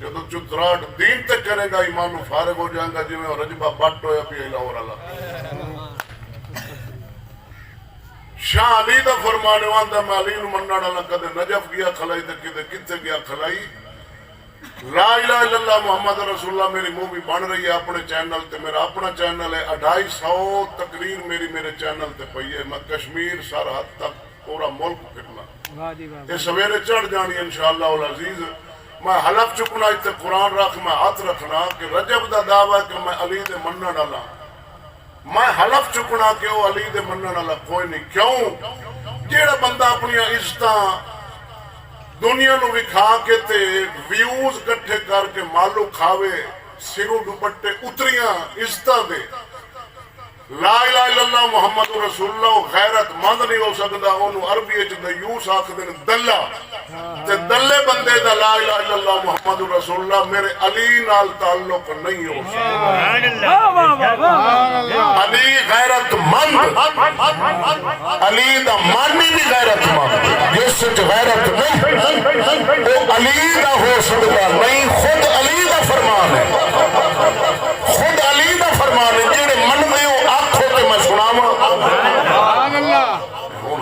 جدو چتراٹ دین تے کرے گا ایمان فارغ ہو جائے گا جی میں رجبہ بٹ ہویا پی لاہور اللہ شاہ علی دا فرمانے واندہ میں علی نو مننا ڈالا کدے نجف گیا کھلائی تے کدے کتے گیا کھلائی لا الہ الا اللہ محمد رسول اللہ میری مووی بن رہی ہے اپنے چینل تے میرا اپنا چینل ہے 250 تقریر میرے چینل تے پئی ہے میں کشمیر سرحد تک پورا ملک پھرنا یہ سویرے چڑھ جانی انشاءاللہ العزیز میں حلف چکنا اتنے قرآن رکھ میں ہاتھ رکھنا کہ رجب دا دعویٰ کہ میں علی دے مننا ڈالا میں حلف چکنا کہ وہ علی دے مننا ڈالا کوئی نہیں کیوں جیڑا بندہ اپنی عزتاں دنیا نو وکھا کے تے ویوز کٹھے کر کے مالو کھاوے سرو دوپٹے اتریاں عزتاں دے لا الہ الا اللہ محمد رسول اللہ غیرت مند نہیں ہو سکتا انہوں عربی دیوس آخدن دلہ تے دلے بندے دا لا الہ الا اللہ محمد رسول اللہ میرے علی نال تعلق نہیں ہو سکتا علی غیرت مند علی دا مانی بھی غیرت مند جس سے غیرت نہیں وہ علی دا ہو سکتا نہیں خود علی دا فرمان ہے خود علی دا فرمان ہے جیڑے من میں ہو آنکھوں تے میں سناواں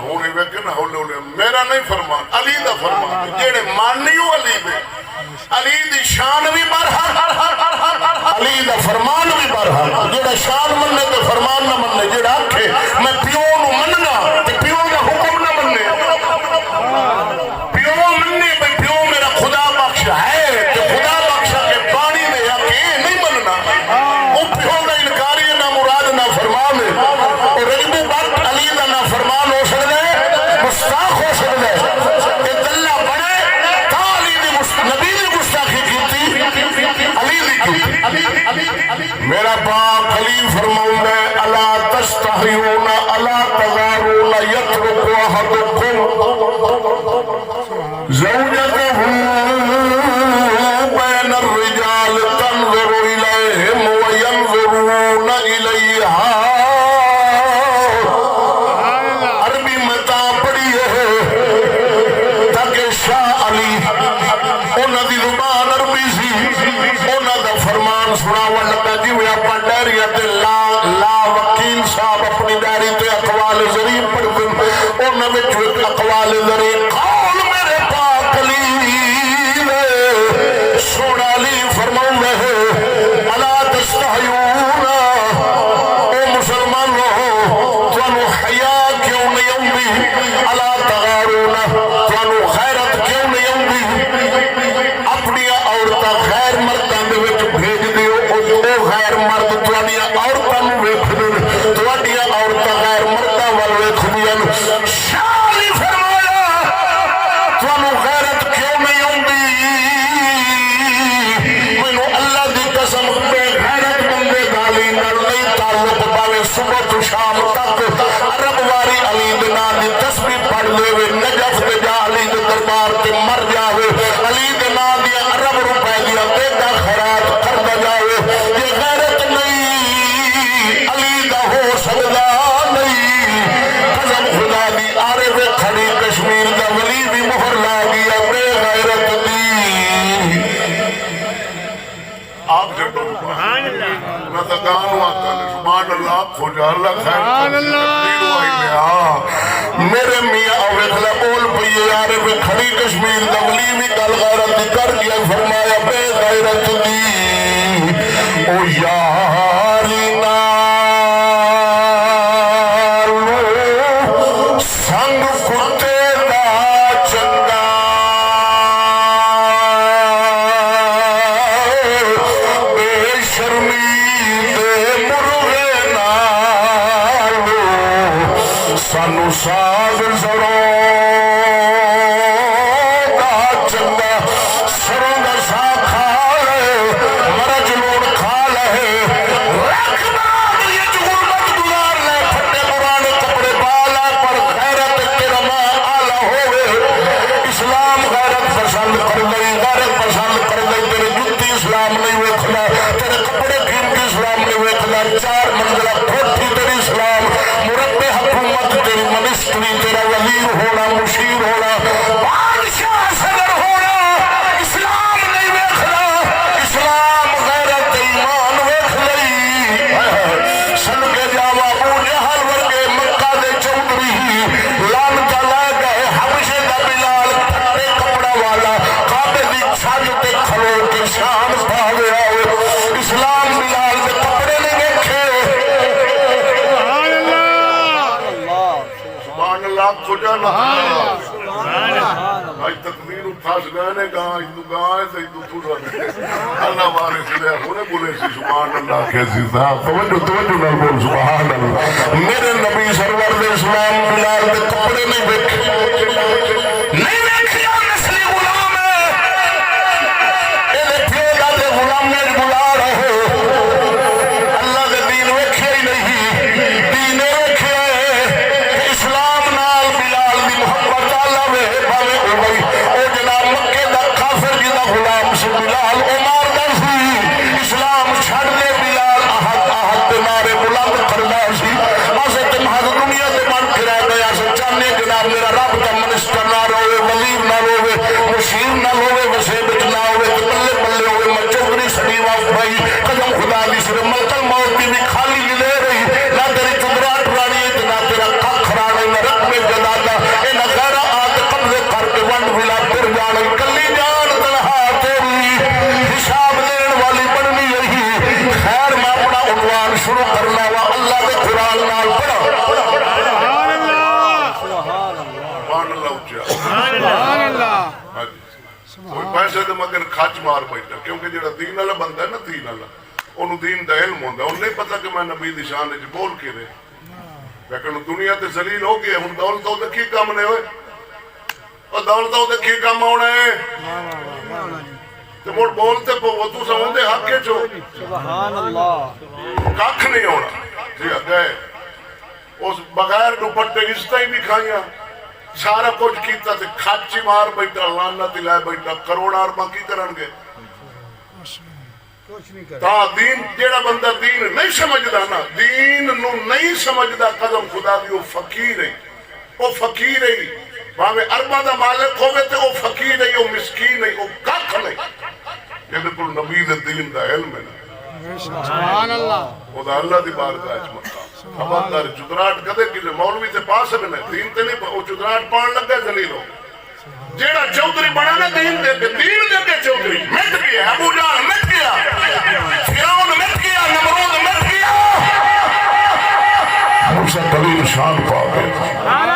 ہونے ویکے نہ ہولے میرا نہیں فرمان علی دا فرمان جیڑے مانی ہو علی دے علی دی شان بھی برحق علی دا فرمان بھی برحق جیڑا شان مننے تے فرمان نہ مننے جیڑا آکھے میں پیو نو مننا تے پیو دا حکم نہ مننے پیو مننے بھئی پیو میرا خدا بخش ہے تے خدا بخشا کے پانی دے یا کہ نہیں مننا وہ پیو دا انکاری نہ مراد نہ فرمان ہے اور رجبو بات علی دا نہ فرمان ہو سکتا ہے مستاق ہو سکتا ہے کہ دلہ بڑے تا علی دی نبی دی مستاقی کیتی علی دی کیتی میرا باپ علی فرماؤں ہے الا تستحیون الا تغارون یترک احدکم زوجته بین الرجال تنظر الیہم وینظرون الیہا عربی میں تا پڑھی ہے تاکہ شاہ علی انہاں دی زبان عربی سی انہاں دا فرمان سناون لگا جی وہ اپنا ڈائریہ تے لا وکیل صاحب اپنی ڈائری تے اقوال ذریع پڑھ دیں انہاں وچ ایک اقوال ذریع قول میرے پاک علی نے سونا علی فرماؤں ہے الا تستحیون اے مسلمان ہو تانوں حیا کیوں نہیں ہوندی الا تغارون تانوں غیرت کیوں نہیں ہوندی اپنی عورتاں غیر مرداں دے وچ بھیج دیو او غیر مرد تواڈیاں عورتاں نوں ویکھدن تواڈیاں عورتاں غیر مرداں ول ویکھدیاں شاہ علی فرمایا تانوں غیرت کیوں نہیں ہوندی مینوں اللہ دی قسم بے غیرت بندے گالی نال نہیں تعلق پاوے صبح تو شام تک عرب واری علی دے نام دی تسبیح پڑھ لے نجف تے جا علی دے دربار تے مر جاوے علی دے نام دی عرب روپے دیا بیٹا خیرات کردا جاوے یہ غیرت نہیں علی دا ہو سکدا نہیں قسم خدا دی آرے وے کھڑی کشمیر دا ولی بھی مہر لا گیا بے غیرت دی آپ جب میں تو گانوں آتا ہے سبحان اللہ کھوجا اللہ خیر میرے میاں اویخلا بول پئیے یارے میں کھڑی کشمیر دا ولی بھی گل غیرت دی کر گیا فرمایا بے غیرت دی او یاری نالو سنگ کتے دا چنگا بے شرمی دے مرغے نالو سانو ساز سروں دا چنگا سروں دا ساگ آج تقدیر پھنس گئے نے گاں ہندو گاں ہے تو ہندو تھوڑا اللہ والے سے انہیں بولے سی سبحان اللہ کیسی صاحب توجہ نہ بول سبحان اللہ میرے نبی سرور دے اسلام بلال دے کپڑے نہیں دیکھے نہیں دیکھیا نسلی غلام ہے اے دیکھیے گا دے غلام نے بلا رہے اللہ دے دین ویکھے ہی نہیں دین ویکھے اسلام نال بلال دی محبت اللہ وے بھاوے ہوئی او جناب مکے دا کافر جی دا غلام سی بلال عمر دا سی اسلام چھڑ دے بلال احد نارے بلند کردا سی اسے تے محض دنیا تے بن کے رہ گیا سے چاہنے جناب میرا رب دا منسٹر نہ روے وزیر نہ روے مشیر نہ روے وسے بچ نہ ہوے بلے بلے ہوے میں چوکری سڑی واف بھائی قدم خدا دی سر ملکل موت دی بھی خالی لے رہی نہ تیری چندرات رانی ہے نہ تیرا کھا کھرانے نہ رقم جلاتا اے نہ غیرہ آت قبضے کر کے ونڈ بلا پھر جانے کلی جان تنہا تیری حساب دین والی بننی یہی خیر میں اپنا عنوان شروع کرنا وا اللہ دے قرآن نال پڑھا سبحان اللہ اچھا سبحان اللہ کوئی پیسے دے مگر کھچ مار بیٹھا کیونکہ جڑا دین والا بندہ ہے نا دین والا انہوں دین دا علم ہوندا انہوں نہیں پتا کہ میں نبی دی شان وچ بول کے رہے لیکن دنیا تے ذلیل ہو گیا ہن دولت او کی کام نے ہوئے او دولت او کی کام ہونا ہے تے مڑ بولتے پو تو سمجھدے حق کے چو سبحان اللہ کھ نہیں ہونا جی گئے اس بغیر دوپٹے عزتیں ہی نہیں کھائیاں سارا کچھ کیتا تے کھچی مار بیٹھا لعنت لائے بیٹھا کروڑ ارباں کی کرن گے تا دین جیڑا بندہ دین نہیں سمجھدا نا دین نو نہیں سمجھدا قدم خدا دی او فقیر ہے بھاوے ارباں دا مالک ہوے تے او فقیر ہے او مسکین ہے او کھ نہیں جے کول نبی دے دین دا علم ہے سبحان اللہ خدا اللہ دی بارگاہ وچ مقام خبردار چدراٹ کدے کلے مولوی تے پا سکنے دین تے نہیں او چدراٹ پان لگا ذلیل ہو جیڑا چودھری بنا نا دین دے کے چودھری مٹ گیا ابو جہل مٹ گیا فرعون مٹ گیا نمرود مٹ گیا موسیٰ کلیم شان پا گئے